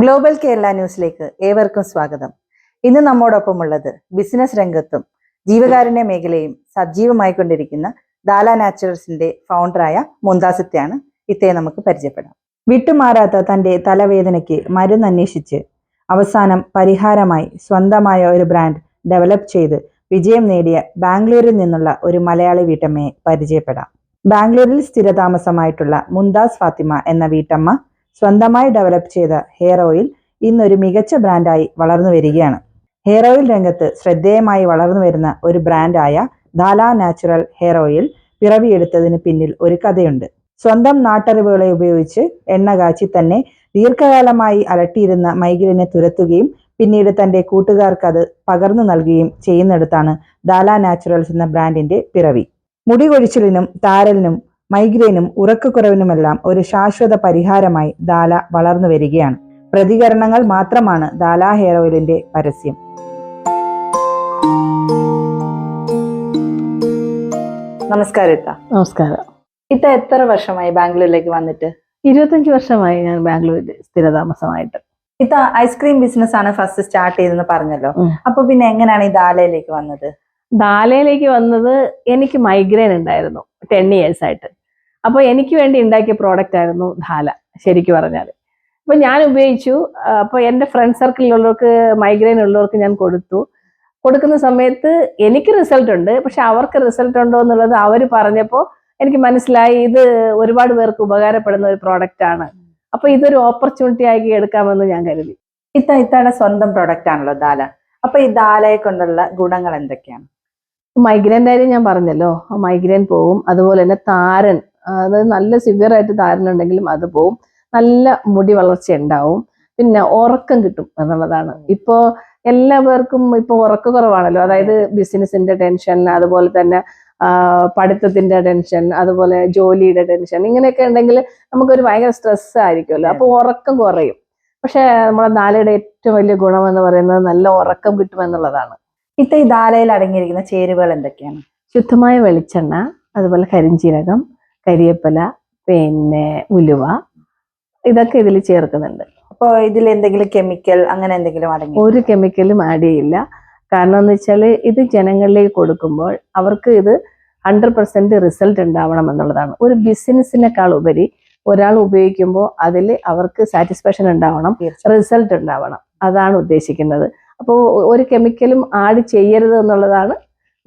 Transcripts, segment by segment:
Global Kerala ന്യൂസിലേക്ക് ഏവർക്കും സ്വാഗതം. ഇന്ന് നമ്മോടൊപ്പമുള്ളത് ബിസിനസ് രംഗത്തും ജീവകാരുണ്യ മേഖലയും സജീവമായിക്കൊണ്ടിരിക്കുന്ന ദാല നാച്ചുറൽസിന്റെ ഫൗണ്ടറായ മുന്താസിത്തെയാണ്. ഇത്തയെ നമുക്ക് പരിചയപ്പെടാം. വിട്ടുമാറാത്ത തന്റെ തലവേദനയ്ക്ക് മരുന്ന് അന്വേഷിച്ച് അവസാനം പരിഹാരമായി സ്വന്തമായ ഒരു ബ്രാൻഡ് ഡെവലപ്പ് ചെയ്ത് വിജയം നേടിയ ബാംഗ്ലൂരിൽ നിന്നുള്ള ഒരു മലയാളി വീട്ടമ്മയെ പരിചയപ്പെടാം. ബാംഗ്ലൂരിൽ സ്ഥിരതാമസമായിട്ടുള്ള മുന്താസ് ഫാത്തിമ എന്ന വീട്ടമ്മ സ്വന്തമായി ഡെവലപ്പ് ചെയ്ത ഹെയർ ഓയിൽ ഇന്നൊരു മികച്ച ബ്രാൻഡായി വളർന്നു വരികയാണ്. ഹെയർ ഓയിൽ രംഗത്ത് ശ്രദ്ധേയമായി വളർന്നു വരുന്ന ഒരു ബ്രാൻഡായ ദാല നാച്ചുറൽ ഹെയർ ഓയിൽ പിറവിയെടുത്തതിന് പിന്നിൽ ഒരു കഥയുണ്ട്. സ്വന്തം നാട്ടറിവുകളെ ഉപയോഗിച്ച് എണ്ണ കാച്ചി തന്നെ ദീർഘകാലമായി അലട്ടിയിരുന്ന മൈഗ്രെയിനെ തുരത്തുകയും പിന്നീട് തന്റെ കൂട്ടുകാർക്ക് അത് പകർന്നു നൽകുകയും ചെയ്യുന്നിടത്താണ് ദാല നാച്ചുറൽസ് എന്ന ബ്രാൻഡിന്റെ പിറവി. മുടി കൊഴിച്ചിലിനും താരലിനും മൈഗ്രെയിനും ഉറക്കക്കുറവിനുമെല്ലാം ഒരു ശാശ്വത പരിഹാരമായി ദാല വളർന്നു വരികയാണ്. പ്രതികരണങ്ങൾ മാത്രമാണ് ദാല ഹെയർ ഓയിലിന്റെ പരസ്യം. നമസ്കാരം ഇത്ത. നമസ്കാരം. ഇത്ത എത്ര വർഷമായി ബാംഗ്ലൂരിലേക്ക് വന്നിട്ട്? 25 വർഷമായി ഞാൻ ബാംഗ്ലൂരിൽ സ്ഥിരതാമസമായിട്ട്. ഇത്ത ഐസ്ക്രീം ബിസിനസ് ആണ് ഫസ്റ്റ് സ്റ്റാർട്ട് ചെയ്തെന്ന് പറഞ്ഞല്ലോ. അപ്പൊ പിന്നെ എങ്ങനെയാണ് ഈ ദാലയിലേക്ക് വന്നത്? ദാലയിലേക്ക് വന്നത് എനിക്ക് മൈഗ്രെയിൻ ഉണ്ടായിരുന്നു 10 years ആയിട്ട്. അപ്പോൾ എനിക്ക് വേണ്ടി ഉണ്ടാക്കിയ പ്രോഡക്റ്റ് ആയിരുന്നു ദാല ശരിക്കും പറഞ്ഞാൽ. അപ്പോൾ ഞാൻ ഉപയോഗിച്ചു. അപ്പോൾ എൻ്റെ ഫ്രണ്ട് സർക്കിളിലുള്ളവർക്ക് മൈഗ്രെയിൻ ഉള്ളവർക്ക് ഞാൻ കൊടുക്കുന്ന സമയത്ത് എനിക്ക് റിസൾട്ട് ഉണ്ട്. പക്ഷെ അവർക്ക് റിസൾട്ട് ഉണ്ടോ എന്നുള്ളത് അവർ പറഞ്ഞപ്പോൾ എനിക്ക് മനസ്സിലായി ഇത് ഒരുപാട് പേർക്ക് ഉപകാരപ്പെടുന്ന ഒരു പ്രോഡക്റ്റ് ആണ്. അപ്പോൾ ഇതൊരു ഓപ്പർച്യൂണിറ്റി ആക്കി എടുക്കാമെന്ന് ഞാൻ കരുതി. ഇത്തയുടെ സ്വന്തം പ്രോഡക്റ്റ് ആണല്ലോ ദാല. അപ്പൊ ഈ ദാലയെ കൊണ്ടുള്ള ഗുണങ്ങൾ എന്തൊക്കെയാണ്? മൈഗ്രെയിൻ്റെ കാര്യം ഞാൻ പറഞ്ഞല്ലോ, മൈഗ്രെയിൻ പോവും. അതുപോലെ തന്നെ താരൻ, അതായത് നല്ല സിവിയർ ആയിട്ട് താരനുണ്ടെങ്കിലും അത് പോവും. നല്ല മുടി വളർച്ച ഉണ്ടാവും. പിന്നെ ഉറക്കം കിട്ടും എന്നുള്ളതാണ്. ഇപ്പോൾ എല്ലാവർക്കും ഇപ്പോൾ ഉറക്കക്കുറവാണല്ലോ. അതായത് ബിസിനസിന്റെ ടെൻഷൻ, അതുപോലെ തന്നെ പഠിത്തത്തിന്റെ ടെൻഷൻ, അതുപോലെ ജോലിയുടെ ടെൻഷൻ, ഇങ്ങനെയൊക്കെ ഉണ്ടെങ്കിൽ നമുക്കൊരു ഭയങ്കര സ്ട്രെസ് ആയിരിക്കുമല്ലോ. അപ്പോൾ ഉറക്കം കുറയും. പക്ഷെ നമ്മുടെ ദാലയുടെ ഏറ്റവും വലിയ ഗുണം എന്ന് പറയുന്നത് നല്ല ഉറക്കം കിട്ടുമെന്നുള്ളതാണ്. ഈ ദാലയിൽ അടങ്ങിയിരിക്കുന്ന ചേരുവകൾ എന്തൊക്കെയാണ്? ശുദ്ധമായ വെളിച്ചെണ്ണ, അതുപോലെ കരിഞ്ജീരകം, കരിയേപ്പില, പിന്നെ ഉലുവ, ഇതൊക്കെ ഇതിൽ ചേർക്കുന്നുണ്ട്. അപ്പോൾ ഇതിൽ എന്തെങ്കിലും കെമിക്കൽ അങ്ങനെ എന്തെങ്കിലും അടങ്ങി? ഒരു കെമിക്കലും ആഡ് ചെയ്യില്ല. കാരണം എന്ന് വെച്ചാൽ ഇത് ജനങ്ങളിലേക്ക് കൊടുക്കുമ്പോൾ അവർക്ക് ഇത് 100% റിസൾട്ട് ഉണ്ടാവണം എന്നുള്ളതാണ്. ഒരു ബിസിനസ്സിനേക്കാൾ ഉപരി ഒരാൾ ഉപയോഗിക്കുമ്പോൾ അതിൽ അവർക്ക് സാറ്റിസ്ഫാക്ഷൻ ഉണ്ടാവണം, റിസൾട്ട് ഉണ്ടാവണം. അതാണ് ഉദ്ദേശിക്കുന്നത്. അപ്പോൾ ഒരു കെമിക്കലും ആഡ് ചെയ്യരുത് എന്നുള്ളതാണ്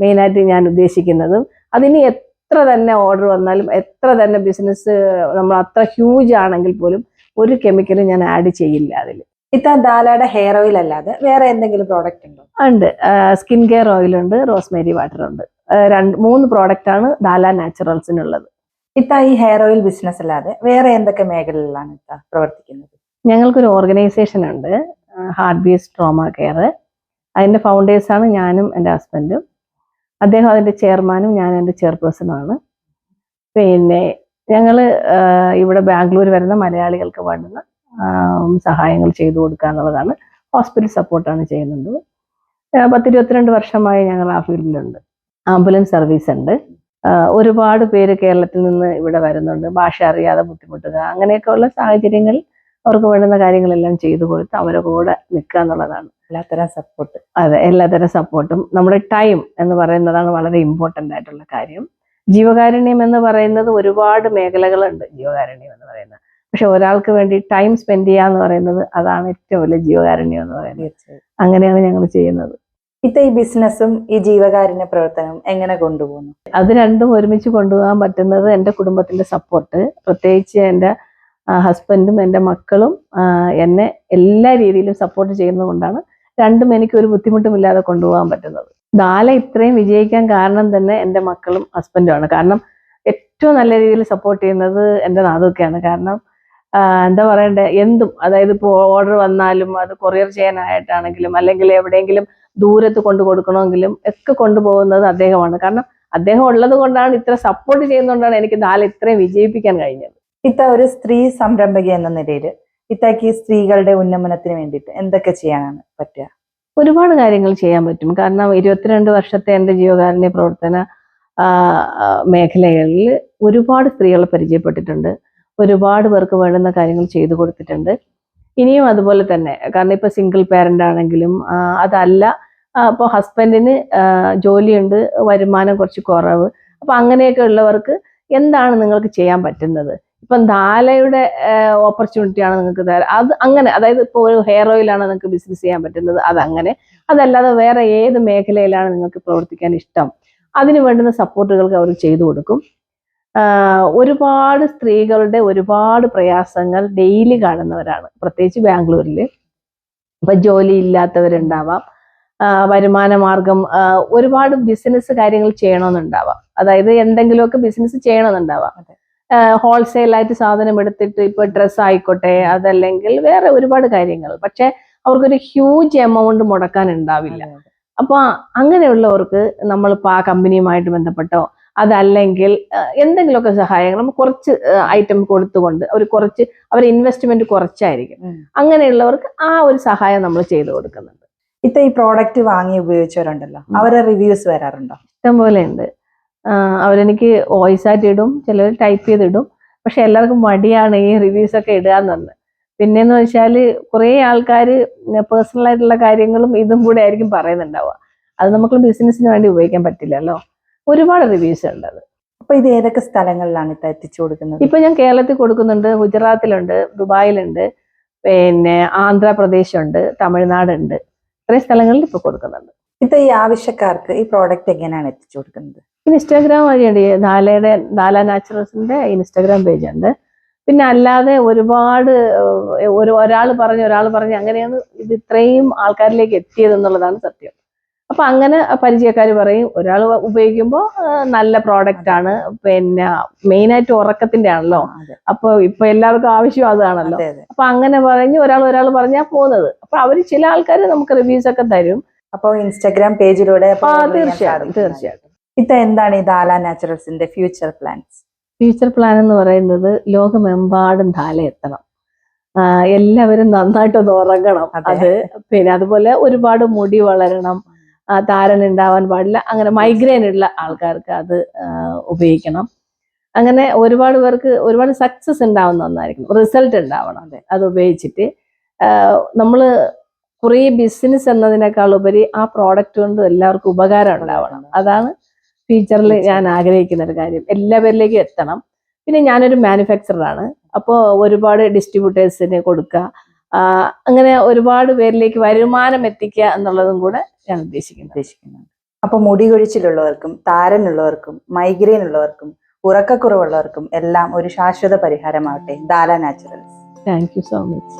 മെയിനായിട്ട് ഞാൻ ഉദ്ദേശിക്കുന്നത്. അതിന് എത്ര തന്നെ ഓർഡർ വന്നാലും, എത്ര തന്നെ ബിസിനസ് നമ്മൾ അത്ര ഹ്യൂജ് ആണെങ്കിൽ പോലും ഒരു കെമിക്കലും ഞാൻ ആഡ് ചെയ്യില്ല അതിൽ. ദാലയുടെ ഹെയർ ഓയിൽ അല്ലാതെ വേറെ എന്തെങ്കിലും പ്രോഡക്റ്റ് ഉണ്ടോ? ഉണ്ട്. സ്കിൻ കെയർ ഓയിലുണ്ട്, റോസ്മേരി വാട്ടർ ഉണ്ട്. 3 പ്രോഡക്റ്റാണ് ദാല നാച്ചുറൽസിനുള്ളത്. ഈ ഹെയർ ഓയിൽ ബിസിനസ് അല്ലാതെ വേറെ എന്തൊക്കെ മേഖലകളിലാണ് പ്രവർത്തിക്കുന്നത്? ഞങ്ങൾക്കൊരു ഓർഗനൈസേഷൻ ഉണ്ട്, ഹാർട്ട് ബീറ്റ് ട്രോമ കെയർ. അതിൻ്റെ ഫൗണ്ടേഴ്സാണ് ഞാനും എൻ്റെ ഹസ്ബൻഡും. അദ്ദേഹം അതിൻ്റെ ചെയർമാനും ഞാൻ എൻ്റെ ചെയർപേഴ്സണുമാണ്. പിന്നെ ഞങ്ങൾ ഇവിടെ ബാംഗ്ലൂർ വരുന്ന മലയാളികൾക്ക് വേണ്ടുന്ന സഹായങ്ങൾ ചെയ്തു കൊടുക്കുക എന്നുള്ളതാണ്. ഹോസ്പിറ്റൽ സപ്പോർട്ടാണ് ചെയ്യുന്നത്. 10-22 വർഷമായി ഞങ്ങൾ ആ ഫീൽഡിലുണ്ട്. ആംബുലൻസ് സർവീസ് ഉണ്ട്. ഒരുപാട് പേര് കേരളത്തിൽ നിന്ന് ഇവിടെ വരുന്നുണ്ട്, ഭാഷ അറിയാതെ ബുദ്ധിമുട്ടുക, അങ്ങനെയൊക്കെയുള്ള സാഹചര്യങ്ങളിൽ അവർക്ക് വേണ്ടുന്ന കാര്യങ്ങളെല്ലാം ചെയ്തു കൊടുത്ത് അവരുടെ കൂടെ നിൽക്കുക എന്നുള്ളതാണ്. എല്ലാത്തരം സപ്പോർട്ട്. അതെ, എല്ലാത്തരം സപ്പോർട്ടും. നമ്മുടെ ടൈം എന്ന് പറയുന്നതാണ് വളരെ ഇമ്പോർട്ടൻ്റ് ആയിട്ടുള്ള കാര്യം. ജീവകാരുണ്യം എന്ന് പറയുന്നത് ഒരുപാട് മേഖലകളുണ്ട്. ജീവകാരുണ്യം എന്ന് പറയുന്നത്, പക്ഷെ ഒരാൾക്ക് വേണ്ടി ടൈം സ്പെൻഡ് ചെയ്യുക എന്ന് പറയുന്നത് അതാണ് ഏറ്റവും വലിയ ജീവകാരുണ്യം എന്ന് പറയുന്നത്. അങ്ങനെയാണ് ഞങ്ങൾ ചെയ്യുന്നത്. ഈ ബിസിനസ്സും ഈ ജീവകാരുണ്യ പ്രവർത്തനവും എങ്ങനെ കൊണ്ടുപോകുന്നു? അത് രണ്ടും ഒരുമിച്ച് കൊണ്ടുപോകാൻ പറ്റുന്നത് എൻ്റെ കുടുംബത്തിന്റെ സപ്പോർട്ട്, പ്രത്യേകിച്ച് എൻ്റെ ഹസ്ബൻഡും എൻ്റെ മക്കളും എന്നെ എല്ലാ രീതിയിലും സപ്പോർട്ട് ചെയ്യുന്നതുകൊണ്ടാണ് രണ്ടും എനിക്ക് ഒരു ബുദ്ധിമുട്ടുമില്ലാതെ കൊണ്ടുപോകാൻ പറ്റുന്നത്. ദാല ഇത്രയും വിജയിക്കാൻ കാരണം തന്നെ എൻ്റെ മക്കളും ഹസ്ബൻഡുമാണ്. കാരണം ഏറ്റവും നല്ല രീതിയിൽ സപ്പോർട്ട് ചെയ്യുന്നത് എൻ്റെ നാഥൊക്കെയാണ്. കാരണം എന്താ പറയണ്ടേ, എന്തും, അതായത് ഇപ്പോൾ ഓർഡർ വന്നാലും അത് കൊറിയർ ചെയ്യാനായിട്ടാണെങ്കിലും അല്ലെങ്കിൽ എവിടെയെങ്കിലും ദൂരത്ത് കൊണ്ടു കൊടുക്കണമെങ്കിലും ഒക്കെ കൊണ്ടുപോകുന്നത് അദ്ദേഹമാണ്. കാരണം അദ്ദേഹം ഉള്ളത് കൊണ്ടാണ്, ഇത്ര സപ്പോർട്ട് ചെയ്യുന്നതുകൊണ്ടാണ് എനിക്ക് ദാല ഇത്രയും വിജയിപ്പിക്കാൻ കഴിഞ്ഞത്. ഒരു സ്ത്രീ സംരംഭക എന്ന നിലയിൽ ഈ സ്ത്രീകളുടെ ഉന്നമനത്തിന് വേണ്ടിയിട്ട് എന്തൊക്കെ ചെയ്യാനാണ് പറ്റുക? ഒരുപാട് കാര്യങ്ങൾ ചെയ്യാൻ പറ്റും. കാരണം 22 വർഷത്തെ എൻ്റെ ജീവകാരുണ്യ പ്രവർത്തന മേഖലകളിൽ ഒരുപാട് സ്ത്രീകളെ പരിചയപ്പെട്ടിട്ടുണ്ട്. ഒരുപാട് പേർക്ക് വേണ്ടുന്ന കാര്യങ്ങൾ ചെയ്തു കൊടുത്തിട്ടുണ്ട്. ഇനിയും അതുപോലെ തന്നെ. കാരണം ഇപ്പൊ സിംഗിൾ പേരന്റ് ആണെങ്കിലും അതല്ല, ഇപ്പോൾ ഹസ്ബൻഡിന് ജോലിയുണ്ട്, വരുമാനം കുറച്ച് കുറവ്, അപ്പൊ അങ്ങനെയൊക്കെ ഉള്ളവർക്ക് എന്താണ് നിങ്ങൾക്ക് ചെയ്യാൻ പറ്റുന്നത്? ഇപ്പം ധാലയുടെ ഓപ്പർച്യൂണിറ്റിയാണ് നിങ്ങൾക്ക് തരാം. അത് അങ്ങനെ, അതായത് ഇപ്പോൾ ഒരു ഹെയർ ഓയിലാണ് നിങ്ങൾക്ക് ബിസിനസ് ചെയ്യാൻ പറ്റുന്നത്, അതങ്ങനെ. അതല്ലാതെ വേറെ ഏത് മേഖലയിലാണ് നിങ്ങൾക്ക് പ്രവർത്തിക്കാൻ ഇഷ്ടം, അതിന് വേണ്ടുന്ന സപ്പോർട്ടുകൾക്ക് അവർ ചെയ്തു കൊടുക്കും. ഒരുപാട് സ്ത്രീകളുടെ ഒരുപാട് പ്രയാസങ്ങൾ ഡെയിലി കാണുന്നവരാണ്, പ്രത്യേകിച്ച് ബാംഗ്ലൂരിൽ. ഇപ്പൊ ജോലി ഇല്ലാത്തവരുണ്ടാവാം, വരുമാന മാർഗം, ഒരുപാട് ബിസിനസ് കാര്യങ്ങൾ ചെയ്യണമെന്നുണ്ടാവാം, അതായത് എന്തെങ്കിലുമൊക്കെ ബിസിനസ് ചെയ്യണമെന്നുണ്ടാവാം. ഹോൾസെയിലായിട്ട് സാധനം എടുത്തിട്ട് ഇപ്പൊ ഡ്രസ്സ് ആയിക്കോട്ടെ, അതല്ലെങ്കിൽ വേറെ ഒരുപാട് കാര്യങ്ങൾ. പക്ഷെ അവർക്കൊരു ഹ്യൂജ് എമൗണ്ട് മുടക്കാൻ ഉണ്ടാവില്ല. അപ്പൊ അങ്ങനെയുള്ളവർക്ക് നമ്മളിപ്പോൾ ആ കമ്പനിയുമായിട്ട് ബന്ധപ്പെട്ടോ, അതല്ലെങ്കിൽ എന്തെങ്കിലുമൊക്കെ സഹായങ്ങൾ നമ്മൾ കുറച്ച് ഐറ്റം കൊടുത്തുകൊണ്ട് അവർ ഇൻവെസ്റ്റ്മെന്റ് കുറച്ചായിരിക്കും, അങ്ങനെയുള്ളവർക്ക് ആ ഒരു സഹായം നമ്മൾ ചെയ്തു കൊടുക്കുന്നുണ്ട്. ഇപ്പൊ ഈ പ്രോഡക്റ്റ് വാങ്ങി ഉപയോഗിച്ചവരുണ്ടല്ലോ, അവരെ റിവ്യൂസ് വരാറുണ്ടോ? ഇഷ്ടംപോലെ ഉണ്ട്. അവരെനിക്ക് വോയിസ് ആയിട്ട് ഇടും, ചിലർ ടൈപ്പ് ചെയ്തിടും. പക്ഷെ എല്ലാവർക്കും മടിയാണ് ഈ റിവ്യൂസ് ഒക്കെ ഇടാന്നുണ്ട്. പിന്നെന്ന് വെച്ചാൽ കുറേ ആൾക്കാർ പേഴ്സണൽ ആയിട്ടുള്ള കാര്യങ്ങളും ഇതും കൂടെ ആയിരിക്കും പറയുന്നുണ്ടാവുക. അത് നമുക്ക് ബിസിനസ്സിന് വേണ്ടി ഉപയോഗിക്കാൻ പറ്റില്ലല്ലോ. ഒരുപാട് റിവ്യൂസ് ഉണ്ട് അത്. അപ്പൊ ഇത് ഏതൊക്കെ സ്ഥലങ്ങളിലാണ് ഇത് എത്തിച്ചു കൊടുക്കുന്നത്? ഇപ്പൊ ഞാൻ കേരളത്തിൽ കൊടുക്കുന്നുണ്ട്, ഗുജറാത്തിലുണ്ട്, ദുബായിലുണ്ട്, പിന്നെ ആന്ധ്രാപ്രദേശ് ഉണ്ട്, തമിഴ്നാടുണ്ട്. ഇത്രയും സ്ഥലങ്ങളിൽ ഇപ്പൊ കൊടുക്കുന്നുണ്ട്. ഇപ്പൊ ഈ ആവശ്യക്കാർക്ക് ഈ പ്രോഡക്റ്റ് എങ്ങനെയാണ് എത്തിച്ചു കൊടുക്കുന്നത്? ഇൻസ്റ്റാഗ്രാം വഴിയുണ്ട്. ധാല നാച്ചുറൽസിന്റെ ഇൻസ്റ്റാഗ്രാം പേജ് ഉണ്ട്. പിന്നെ അല്ലാതെ ഒരുപാട് ഒരാൾ പറഞ്ഞ് അങ്ങനെയാണ് ഇത് ഇത്രയും ആൾക്കാരിലേക്ക് എത്തിയതെന്നുള്ളതാണ് സത്യം. അപ്പൊ അങ്ങനെ പരിചയക്കാർ പറയും, ഒരാൾ ഉപയോഗിക്കുമ്പോൾ നല്ല പ്രോഡക്റ്റ് ആണ്, പിന്നെ മെയിനായിട്ട് ഉറക്കത്തിന്റെ ആണല്ലോ, അപ്പൊ ഇപ്പൊ എല്ലാവർക്കും ആവശ്യം അതാണല്ലോ. അപ്പൊ അങ്ങനെ പറഞ്ഞ് ഒരാൾ പറഞ്ഞാൽ പോകുന്നത്. അപ്പൊ അവര് ചില ആൾക്കാർ നമുക്ക് റിവ്യൂസ് ഒക്കെ തരും. അപ്പൊ ഇൻസ്റ്റാഗ്രാം പേജിലൂടെ തീർച്ചയായിട്ടും. ഇത് എന്താണ് ഈ ധാല നാച്ചുറൽസിന്റെ ഫ്യൂച്ചർ പ്ലാൻസ്? ഫ്യൂച്ചർ പ്ലാൻ എന്ന് പറയുന്നത് ലോകമെമ്പാടും ധാല എത്തണം, എല്ലാവരും നന്നായിട്ടൊന്ന് ഉറങ്ങണം. അത് പിന്നെ അതുപോലെ ഒരുപാട് മുടി വളരണം, താരൻ ഉണ്ടാവാൻ പാടില്ല, അങ്ങനെ മൈഗ്രെയിൻ ഉള്ള ആൾക്കാർക്ക് അത് ഉപയോഗിക്കണം. അങ്ങനെ ഒരുപാട് പേർക്ക് ഒരുപാട് സക്സസ് ഉണ്ടാവുന്ന ഒന്നായിരിക്കും, റിസൾട്ട് ഉണ്ടാവണം അത് ഉപയോഗിച്ചിട്ട്. നമ്മൾ കുറേ ബിസിനസ് എന്നതിനേക്കാൾ ഉപരി ആ പ്രോഡക്റ്റ് കൊണ്ട് എല്ലാവർക്കും ഉപകാരം ഉണ്ടാവണം. അതാണ് ഫ്യൂച്ചറിൽ ഞാൻ ആഗ്രഹിക്കുന്ന ഒരു കാര്യം, എല്ലാവരിലേക്കും എത്തണം. പിന്നെ ഞാനൊരു മാനുഫാക്ചറാണ്, അപ്പോൾ ഒരുപാട് ഡിസ്ട്രിബ്യൂട്ടേഴ്സിന് കൊടുക്കുക, അങ്ങനെ ഒരുപാട് പേരിലേക്ക് വരുമാനം എത്തിക്കുക എന്നുള്ളതും കൂടെ ഞാൻ ഉദ്ദേശിക്കുന്നു. അപ്പൊ മുടി കൊഴിച്ചിലുള്ളവർക്കും, താരനുള്ളവർക്കും, മൈഗ്രെയിൻ ഉള്ളവർക്കും, ഉറക്കക്കുറവുള്ളവർക്കും എല്ലാം ഒരു ശാശ്വത പരിഹാരമാവട്ടെ Dhala Naturals. Thank you so much.